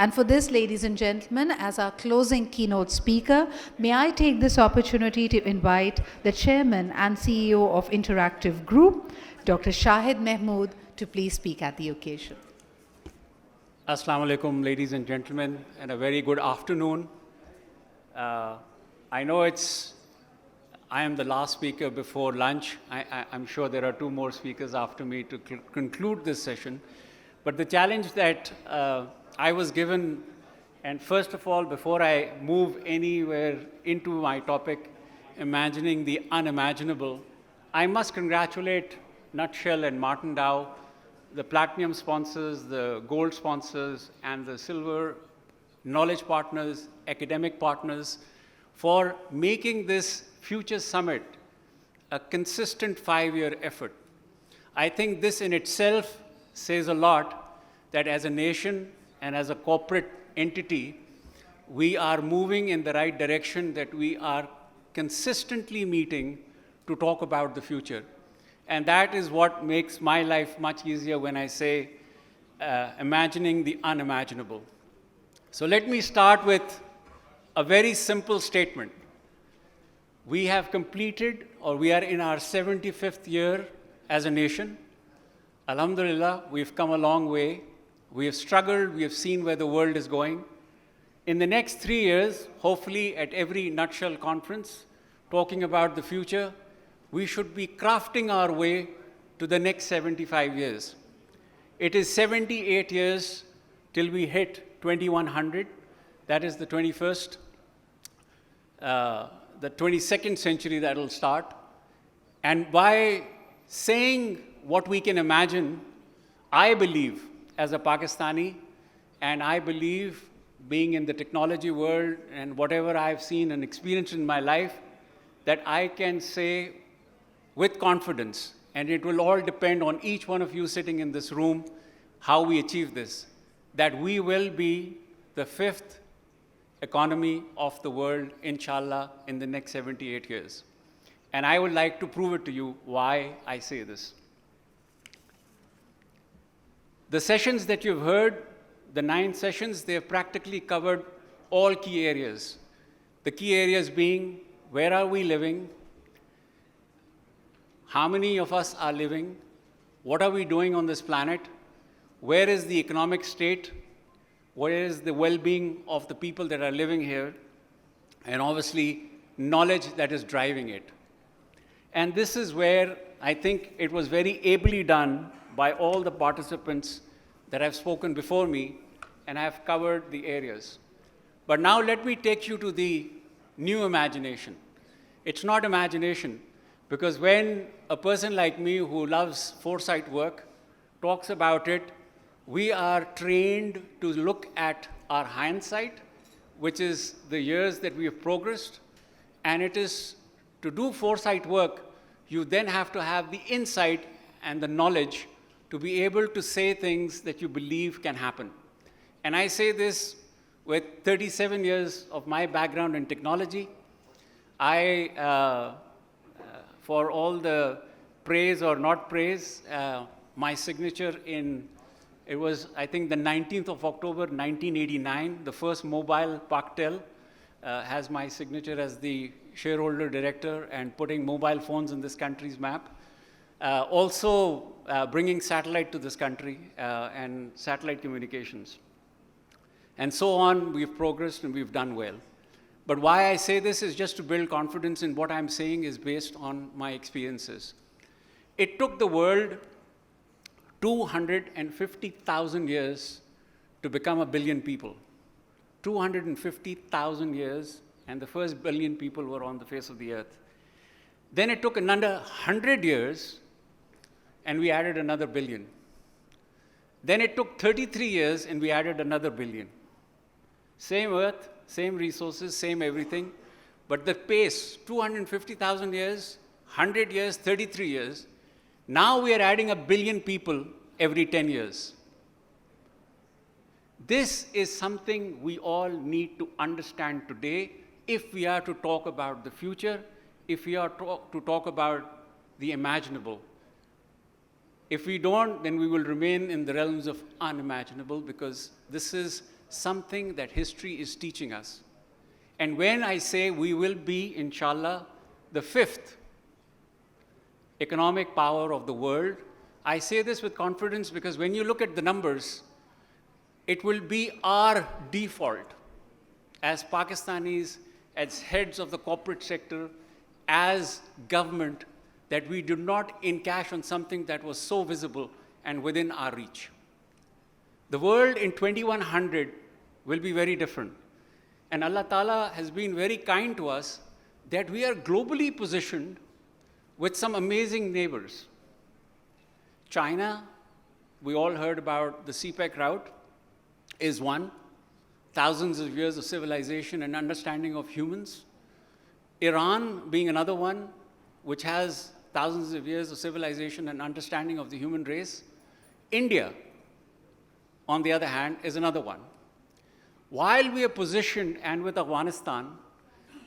And for this, ladies and gentlemen, as our closing keynote speaker, may I take this opportunity to invite the Chairman and CEO of Interactive Group, Dr. Shahid Mahmud, to please speak at the occasion. Assalamu alaikum, ladies and gentlemen, and a very good afternoon. I know I am the last speaker before lunch. I'm sure there are two more speakers after me to conclude this session. But the challenge that I was given, and first of all, before I move anywhere into my topic, imagining the unimaginable, I must congratulate Nutshell and Martin Dow, the platinum sponsors, the gold sponsors, and the silver knowledge partners, academic partners, for making this Future Summit a consistent 5-year effort. I think this in itself says a lot that as a nation and as a corporate entity, we are moving in the right direction, that we are consistently meeting to talk about the future. And that is what makes my life much easier when I say imagining the unimaginable. So let me start with a very simple statement. We have completed, or we are in our 75th year as a nation. Alhamdulillah, we've come a long way. We have struggled, we have seen where the world is going. In the next 3 years, hopefully at every Nutshell conference, talking about the future, we should be crafting our way to the next 75 years. It is 78 years till we hit 2100. That is the 22nd century that will start. And by saying what we can imagine, I believe, as a Pakistani, and I believe being in the technology world and whatever I've seen and experienced in my life, that I can say with confidence, and it will all depend on each one of you sitting in this room, how we achieve this, that we will be the 5th economy of the world, inshallah, in the next 78 years. And I would like to prove it to you why I say this. The sessions that you've heard, the 9 sessions, they have practically covered all key areas. The key areas being, where are we living? How many of us are living? What are we doing on this planet? Where is the economic state? Where is the well-being of the people that are living here? And obviously, knowledge that is driving it. And this is where I think it was very ably done by all the participants that have spoken before me, and have covered the areas. But now let me take you to the new imagination. It's not imagination, because when a person like me who loves foresight work talks about it, we are trained to look at our hindsight, which is the years that we have progressed, and it is to do foresight work, you then have to have the insight and the knowledge to be able to say things that you believe can happen. And I say this with 37 years of my background in technology. For all the praise or not praise, my signature it was, I think, the 19th of October, 1989, the first mobile Paktel has my signature as the shareholder director and putting mobile phones in this country's map. Also bringing satellite to this country and satellite communications. And so on, we've progressed and we've done well. But why I say this is just to build confidence in what I'm saying is based on my experiences. It took the world 250,000 years to become a billion people. 250,000 years, and the first billion people were on the face of the earth. Then it took another 100 years, and we added another billion. Then it took 33 years, and we added another billion. Same earth, same resources, same everything, but the pace, 250,000 years, 100 years, 33 years, now we are adding a billion people every 10 years. This is something we all need to understand today if we are to talk about the future, if we are to talk about the imaginable. If we don't, then we will remain in the realms of unimaginable, because this is something that history is teaching us. And when I say we will be, inshallah, the fifth economic power of the world, I say this with confidence because when you look at the numbers, it will be our default as Pakistanis, as heads of the corporate sector, as government, that we do not encash on something that was so visible and within our reach. The world in 2100 will be very different. And Allah Ta'ala has been very kind to us that we are globally positioned with some amazing neighbors. China, we all heard about the CPEC route, is one. Thousands of years of civilization and understanding of humans. Iran being another one, which has thousands of years of civilization and understanding of the human race. India, on the other hand, is another one. While we are positioned, and with Afghanistan,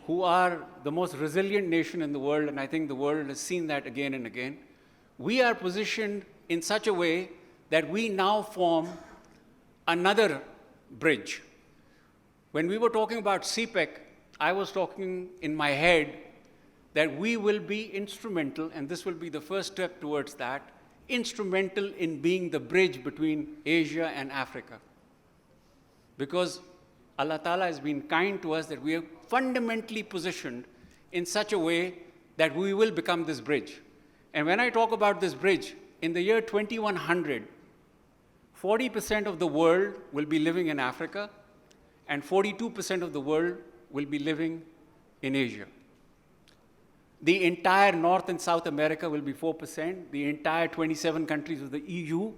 who are the most resilient nation in the world, and I think the world has seen that again and again, we are positioned in such a way that we now form another bridge. When we were talking about CPEC, I was talking in my head that we will be instrumental, and this will be the first step towards that, instrumental in being the bridge between Asia and Africa. Because Allah Ta'ala has been kind to us that we are fundamentally positioned in such a way that we will become this bridge. And when I talk about this bridge, in the year 2100, 40% of the world will be living in Africa, and 42% of the world will be living in Asia. The entire North and South America will be 4%. The entire 27 countries of the EU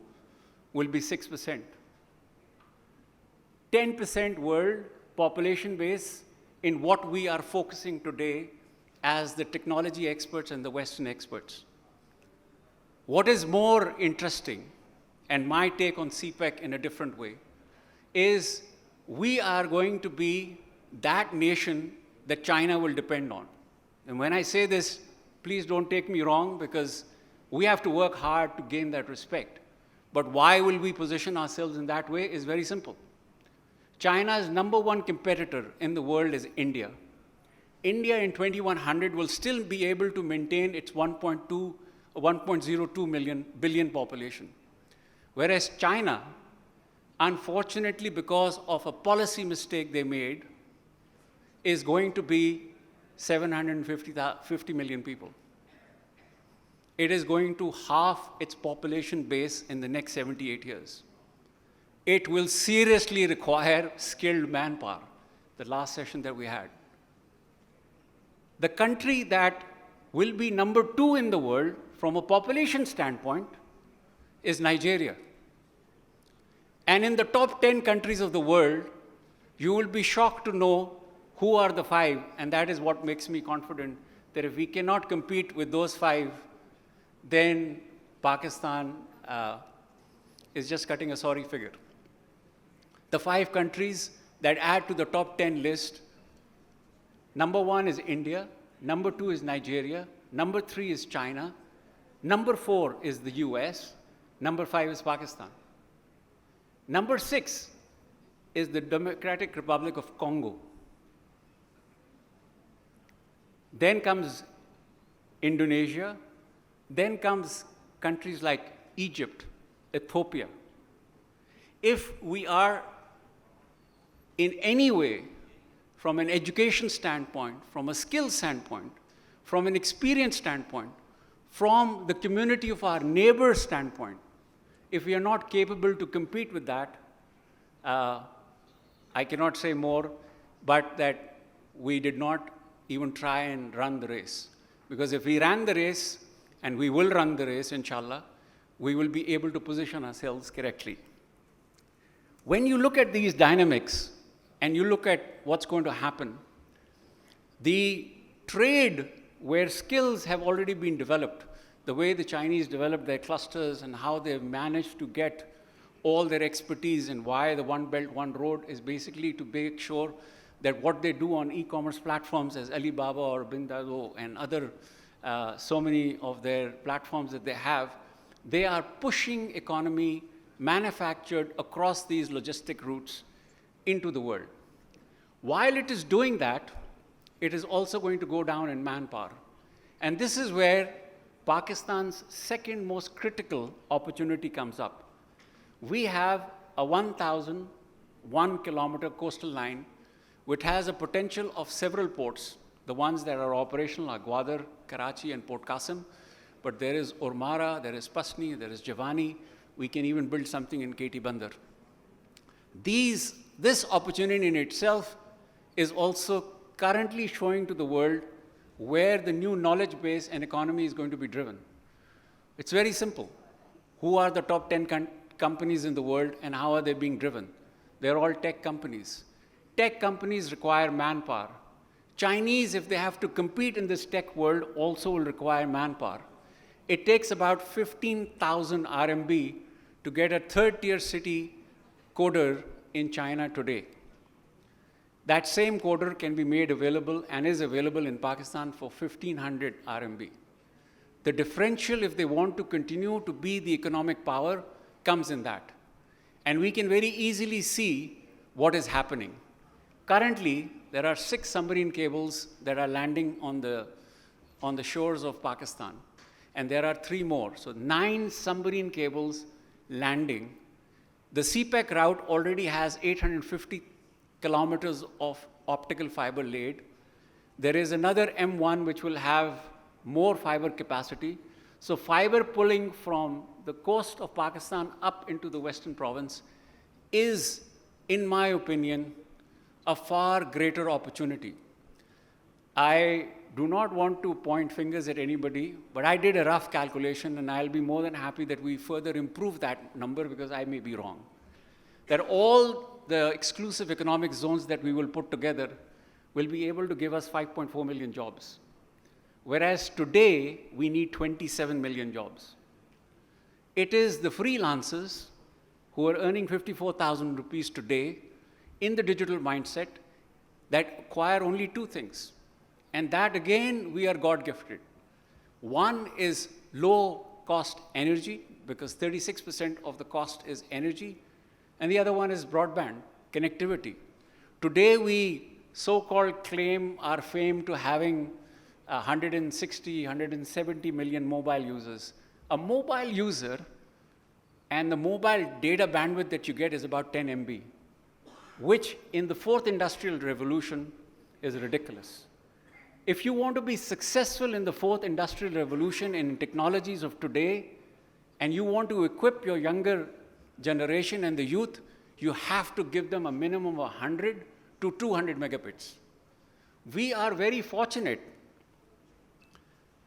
will be 6%. 10% world population base in what we are focusing today as the technology experts and the Western experts. What is more interesting, and my take on CPEC in a different way, is we are going to be that nation that China will depend on. And when I say this, please don't take me wrong, because we have to work hard to gain that respect. But why will we position ourselves in that way is very simple. China's number 1 competitor in the world is India. India in 2100 will still be able to maintain its 1.02 billion population. Whereas China, unfortunately, because of a policy mistake they made, is going to be 750 million people. It is going to halve its population base in the next 78 years. It will seriously require skilled manpower, the last session that we had. The country that will be number 2 in the world from a population standpoint is Nigeria. And in the top 10 countries of the world, you will be shocked to know who are the 5, and that is what makes me confident that if we cannot compete with those 5, then Pakistan is just cutting a sorry figure. The 5 countries that add to the top 10 list, number 1 is India, number 2 is Nigeria, number 3 is China, number 4 is the US, number 5 is Pakistan. Number 6 is the Democratic Republic of Congo. Then comes Indonesia, then comes countries like Egypt, Ethiopia. If we are in any way, from an education standpoint, from a skill standpoint, from an experience standpoint, from the community of our neighbors standpoint, if we are not capable to compete with that, I cannot say more, but that we did not even try and run the race. Because if we ran the race, and we will run the race, inshallah, we will be able to position ourselves correctly. When you look at these dynamics, and you look at what's going to happen, the trade where skills have already been developed, the way the Chinese developed their clusters and how they've managed to get all their expertise and why the One Belt, One Road is basically to make sure that what they do on e-commerce platforms as Alibaba or Bindado and other so many of their platforms that they have, they are pushing economy manufactured across these logistic routes into the world. While it is doing that, it is also going to go down in manpower. And this is where Pakistan's second most critical opportunity comes up. We have a 1,001 kilometer coastal line, which has a potential of several ports. The ones that are operational are Gwadar, Karachi, and Port Qasim. But there is Ormara, there is Pasni, there is Javani. We can even build something in KT Bandar. This opportunity in itself is also currently showing to the world where the new knowledge base and economy is going to be driven. It's very simple. Who are the top 10 companies in the world and how are they being driven? They're all tech companies. Tech companies require manpower. Chinese, if they have to compete in this tech world, also will require manpower. It takes about 15,000 RMB to get a third-tier city coder in China today. That same coder can be made available and is available in Pakistan for 1,500 RMB. The differential, if they want to continue to be the economic power, comes in that. And we can very easily see what is happening. Currently, there are 6 submarine cables that are landing on the shores of Pakistan. And there are 3 more. So 9 submarine cables landing. The CPEC route already has 850 kilometers of optical fiber laid. There is another M1 which will have more fiber capacity. So fiber pulling from the coast of Pakistan up into the western province is, in my opinion, a far greater opportunity. I do not want to point fingers at anybody, but I did a rough calculation, and I'll be more than happy that we further improve that number because I may be wrong. That all the exclusive economic zones that we will put together will be able to give us 5.4 million jobs. Whereas today, we need 27 million jobs. It is the freelancers who are earning 54,000 rupees today in the digital mindset that acquire only 2 things. And that, again, we are God-gifted. One is low-cost energy, because 36% of the cost is energy. And the other one is broadband, connectivity. Today, we so-called claim our fame to having 160, 170 million mobile users. A mobile user and the mobile data bandwidth that you get is about 10 MB, which in the 4th industrial revolution is ridiculous. If you want to be successful in the 4th industrial revolution in technologies of today, and you want to equip your younger generation and the youth, you have to give them a minimum of 100 to 200 megabits. We are very fortunate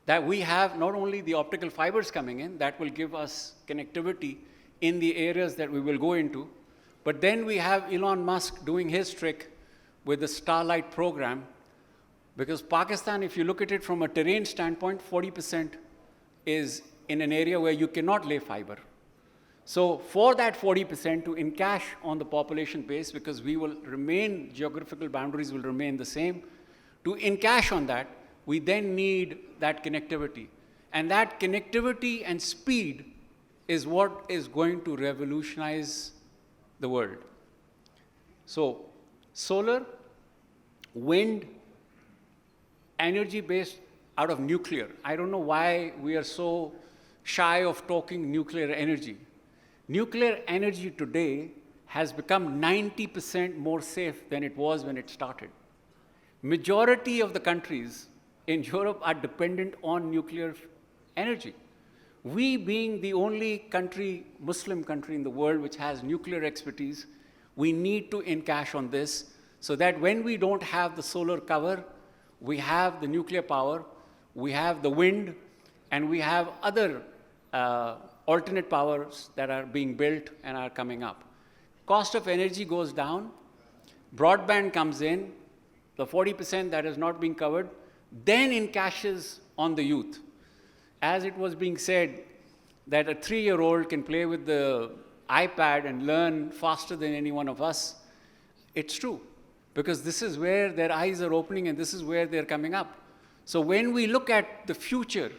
that we have not only the optical fibers coming in that will give us connectivity in the areas that we will go into, but then we have Elon Musk doing his trick with the Starlight program, because Pakistan, if you look at it from a terrain standpoint, 40% is in an area where you cannot lay fiber. So for that 40% to encash on the population base, because we will remain, geographical boundaries will remain the same, to encash on that, we then need that connectivity. And that connectivity and speed is what is going to revolutionize the world. So solar, wind, energy based out of nuclear. I don't know why we are so shy of talking nuclear energy. Nuclear energy today has become 90% more safe than it was when it started. Majority of the countries in Europe are dependent on nuclear energy. We, being the only country, Muslim country in the world which has nuclear expertise, we need to encash on this so that when we don't have the solar cover, we have the nuclear power, we have the wind, and we have other alternate powers that are being built and are coming up. Cost of energy goes down, broadband comes in, the 40% that is not being covered, then encashes on the youth. As it was being said, that a 3-year-old can play with the iPad and learn faster than any one of us. It's true, because this is where their eyes are opening and this is where they're coming up. So when we look at the future,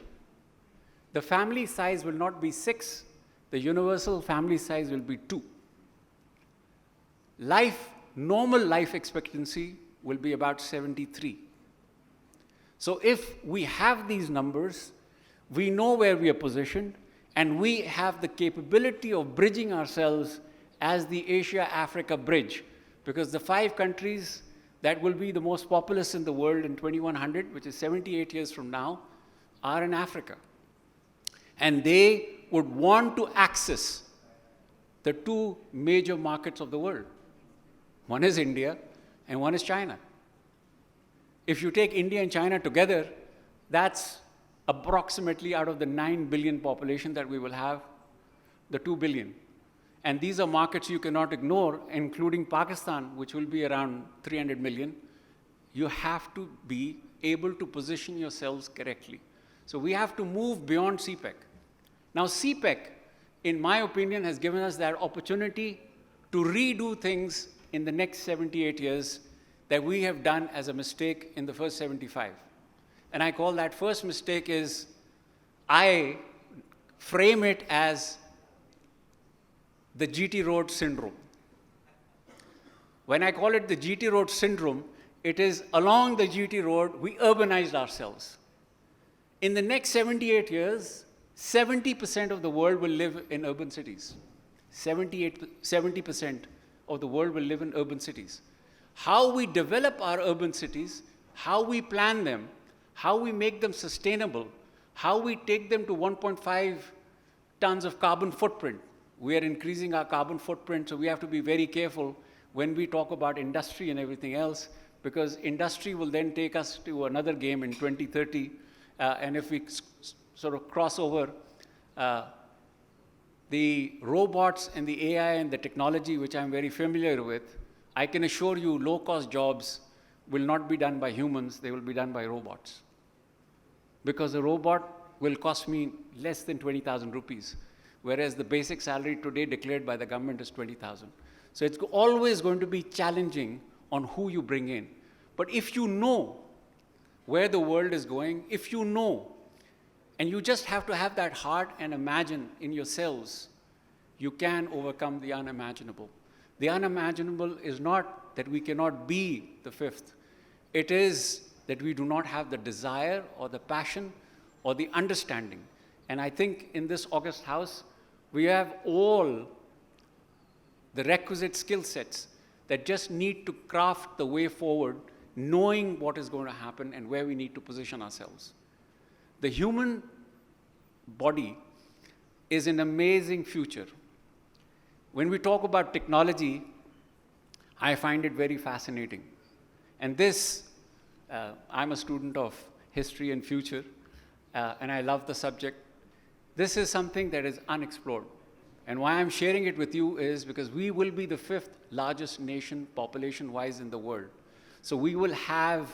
the family size will not be 6, the universal family size will be 2. Life normal life expectancy will be about 73. So if we have these numbers, we know where we are positioned, and we have the capability of bridging ourselves as the Asia-Africa bridge, because the 5 countries that will be the most populous in the world in 2100, which is 78 years from now, are in Africa. And they would want to access the 2 major markets of the world. One is India, and one is China. If you take India and China together, that's approximately, out of the 9 billion population that we will have, the 2 billion. And these are markets you cannot ignore, including Pakistan, which will be around 300 million. You have to be able to position yourselves correctly. So we have to move beyond CPEC. Now, CPEC, in my opinion, has given us that opportunity to redo things in the next 78 years that we have done as a mistake in the first 75. And I call that first mistake is, I frame it as the GT Road syndrome. When I call it the GT Road syndrome, it is along the GT Road, we urbanized ourselves. In the next 78 years, 70% of the world will live in urban cities. 70% of the world will live in urban cities. How we develop our urban cities, how we plan them, how we make them sustainable, how we take them to 1.5 tons of carbon footprint. We are increasing our carbon footprint, so we have to be very careful when we talk about industry and everything else, because industry will then take us to another game in 2030. And if we sort of cross over the robots and the AI and the technology, which I'm very familiar with, I can assure you low-cost jobs will not be done by humans, they will be done by robots. Because a robot will cost me less than 20,000 rupees, whereas the basic salary today declared by the government is 20,000. So it's always going to be challenging on who you bring in. But if you know where the world is going, if you know, and you just have to have that heart and imagine in yourselves, you can overcome the unimaginable. The unimaginable is not that we cannot be the 5th. It is that we do not have the desire or the passion or the understanding. And I think in this august house, we have all the requisite skill sets that just need to craft the way forward, knowing what is going to happen and where we need to position ourselves. The human body is an amazing future. When we talk about technology, I find it very fascinating. And this, I'm a student of history and future, and I love the subject. This is something that is unexplored. And why I'm sharing it with you is because we will be the 5th largest nation population-wise in the world. So we will have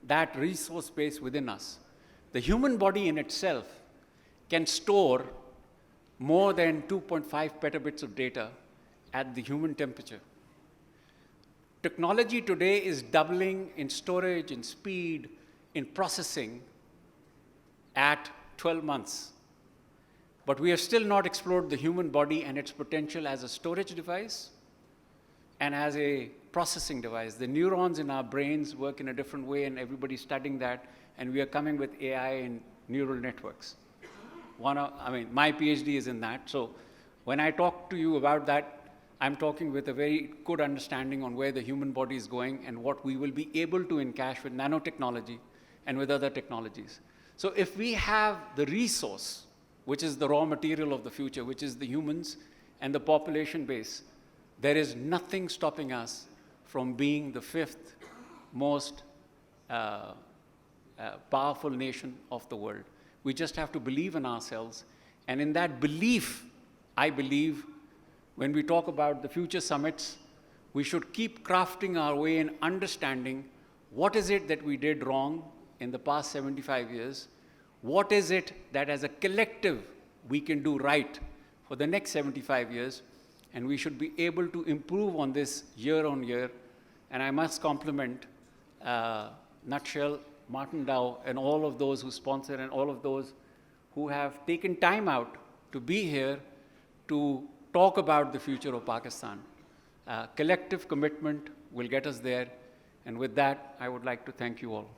that resource base within us. The human body in itself can store more than 2.5 petabits of data at the human temperature. Technology today is doubling in storage, in speed, in processing at 12 months. But we have still not explored the human body and its potential as a storage device and as a processing device. The neurons in our brains work in a different way, and everybody's studying that, and we are coming with AI and neural networks. My PhD is in that. So when I talk to you about that, I'm talking with a very good understanding on where the human body is going and what we will be able to encash with nanotechnology and with other technologies. So if we have the resource, which is the raw material of the future, which is the humans and the population base, there is nothing stopping us from being the 5th most powerful nation of the world. We just have to believe in ourselves. And in that belief, I believe, when we talk about the future summits, we should keep crafting our way in understanding what is it that we did wrong in the past 75 years, what is it that as a collective we can do right for the next 75 years, and we should be able to improve on this year on year. And I must compliment Nutshell, Martin Dow, and all of those who sponsor and all of those who have taken time out to be here to talk about the future of Pakistan. Collective commitment will get us there. And with that, I would like to thank you all.